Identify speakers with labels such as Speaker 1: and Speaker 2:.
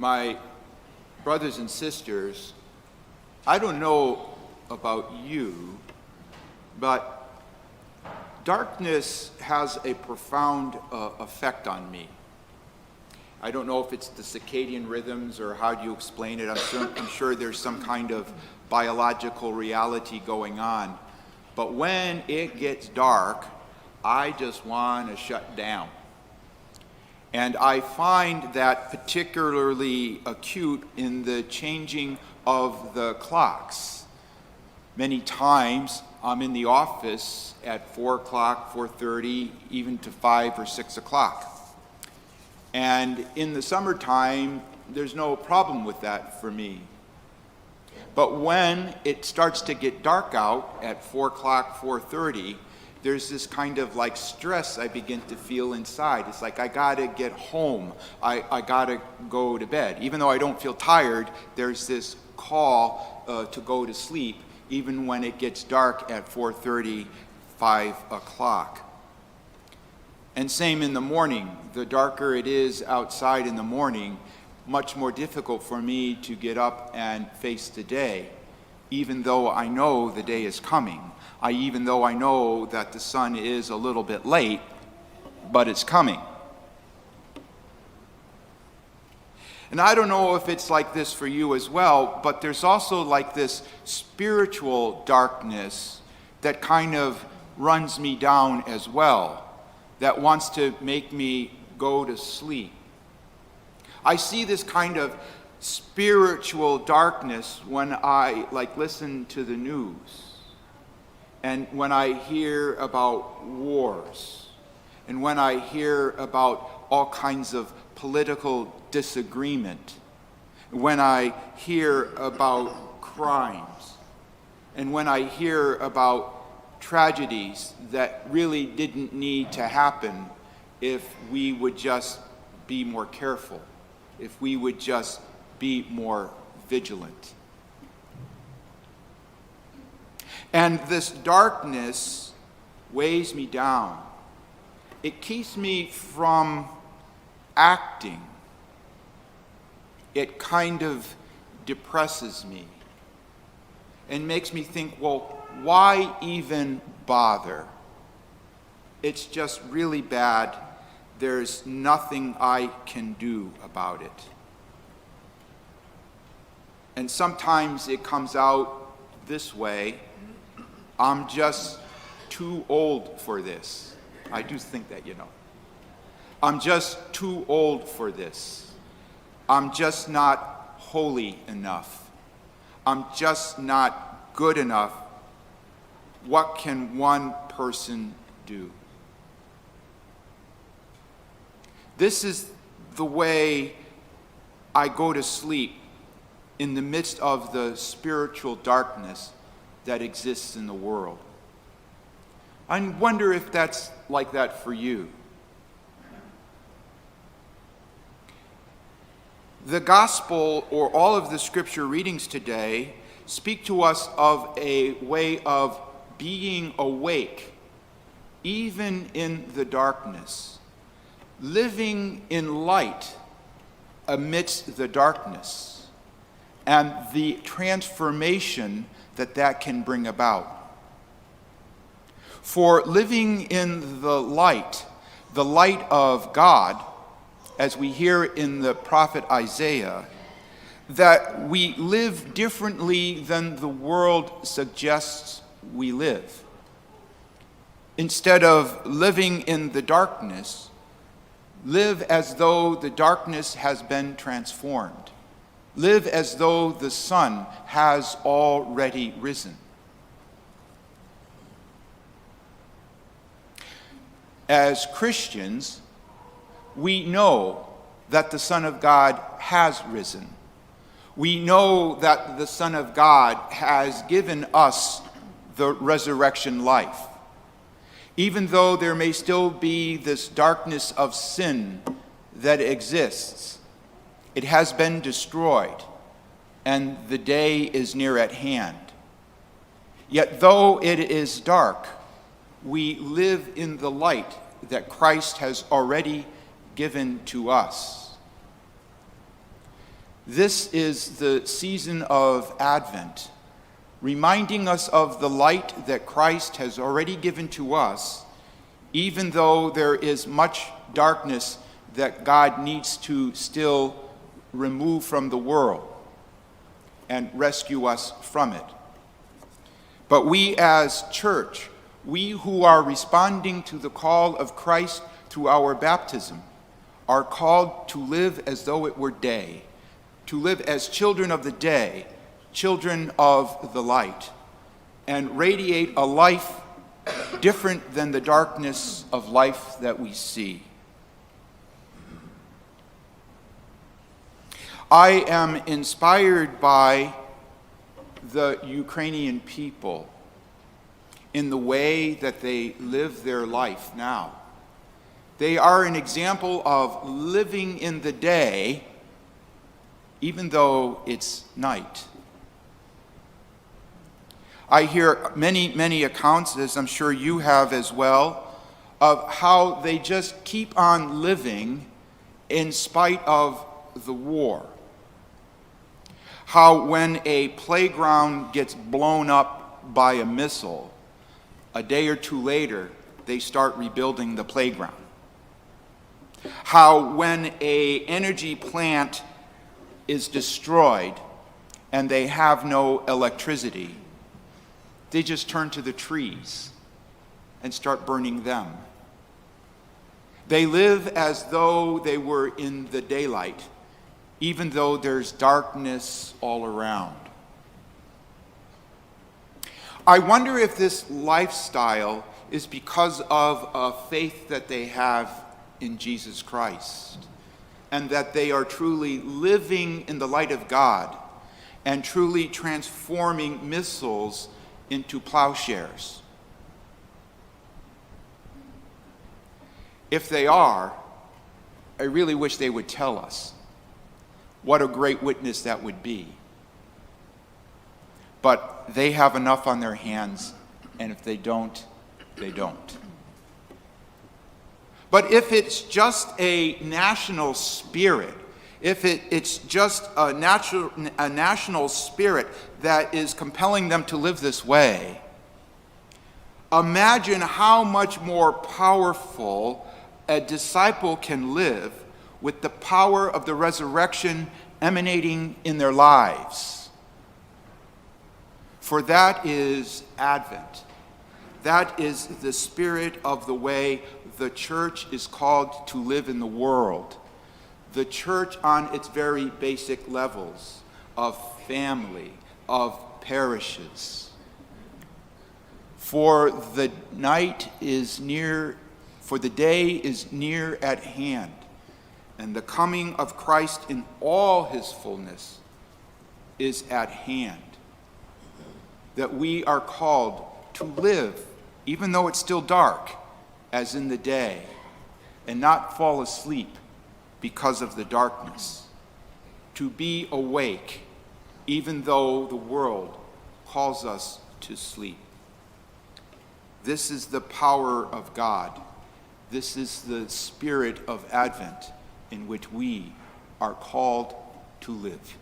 Speaker 1: My brothers and sisters, I don't know about you, but darkness has a profound effect on me. I don't know if it's the circadian rhythms or how do you explain it. I'm sure there's some kind of biological reality going on. But when it gets dark, I just want to shut down. And I find that particularly acute in the changing of the clocks. Many times I'm in the office at 4 o'clock, 4:30, even to 5 or 6 o'clock. And in the summertime, there's no problem with that for me. But when it starts to get dark out at 4 o'clock, 4:30, there's this kind of like stress I begin to feel inside. It's like I gotta get home. I gotta go to bed. Even though I don't feel tired, there's this call to go to sleep, even when it gets dark at 4:30, 5 o'clock. And same in the morning. The darker it is outside in the morning, much more difficult for me to get up and face the day, even though I know the day is coming. Even though I know that the sun is a little bit late, but it's coming. And I don't know if it's like this for you as well, but there's also like this spiritual darkness that kind of runs me down as well, that wants to make me go to sleep. I see this kind of spiritual darkness when I listen to the news. And when I hear about wars, and when I hear about all kinds of political disagreement, when I hear about crimes, and when I hear about tragedies that really didn't need to happen if we would just be more careful, if we would just be more vigilant. And this darkness weighs me down. It keeps me from acting. It kind of depresses me and makes me think, well, why even bother? It's just really bad. There's nothing I can do about it. And sometimes it comes out this way: I'm just too old for this. I do think that, I'm just too old for this. I'm just not holy enough. I'm just not good enough. What can one person do? This is the way I go to sleep in the midst of the spiritual darkness that exists in the world. I wonder if that's like that for you. The gospel, or all of the scripture readings today, speak to us of a way of being awake, even in the darkness, living in light amidst the darkness, and the transformation that can bring about. For living in the light of God, as we hear in the prophet Isaiah, that we live differently than the world suggests we live. Instead of living in the darkness, live as though the darkness has been transformed. Live as though the sun has already risen. As Christians, we know that the Son of God has risen. We know that the Son of God has given us the resurrection life. Even though there may still be this darkness of sin that exists, it has been destroyed, and the day is near at hand. Yet though it is dark, we live in the light that Christ has already given to us. This is the season of Advent, reminding us of the light that Christ has already given to us, even though there is much darkness that God needs to still remove from the world and rescue us from it. But we as church, we who are responding to the call of Christ through our baptism, are called to live as though it were day, to live as children of the day, children of the light, and radiate a life different than the darkness of life that we see. I am inspired by the Ukrainian people in the way that they live their life now. They are an example of living in the day, even though it's night. I hear many accounts, as I'm sure you have as well, of how they just keep on living in spite of the war. How when a playground gets blown up by a missile, a day or two later, they start rebuilding the playground. How when an energy plant is destroyed and they have no electricity, they just turn to the trees and start burning them. They live as though they were in the daylight, even though there's darkness all around. I wonder if this lifestyle is because of a faith that they have in Jesus Christ, and that they are truly living in the light of God and truly transforming missiles into plowshares. If they are, I really wish they would tell us. What a great witness that would be. But they have enough on their hands, and if they don't, they don't. But if it's just a national spirit, if it's just a national spirit that is compelling them to live this way, imagine how much more powerful a disciple can live with the power of the resurrection emanating in their lives. For that is Advent. That is the spirit of the way the church is called to live in the world. The church on its very basic levels of family, of parishes. For the day is near at hand, and the coming of Christ in all his fullness is at hand. That we are called to live, even though it's still dark, as in the day, and not fall asleep because of the darkness. To be awake, even though the world calls us to sleep. This is the power of God. This is the spirit of Advent in which we are called to live.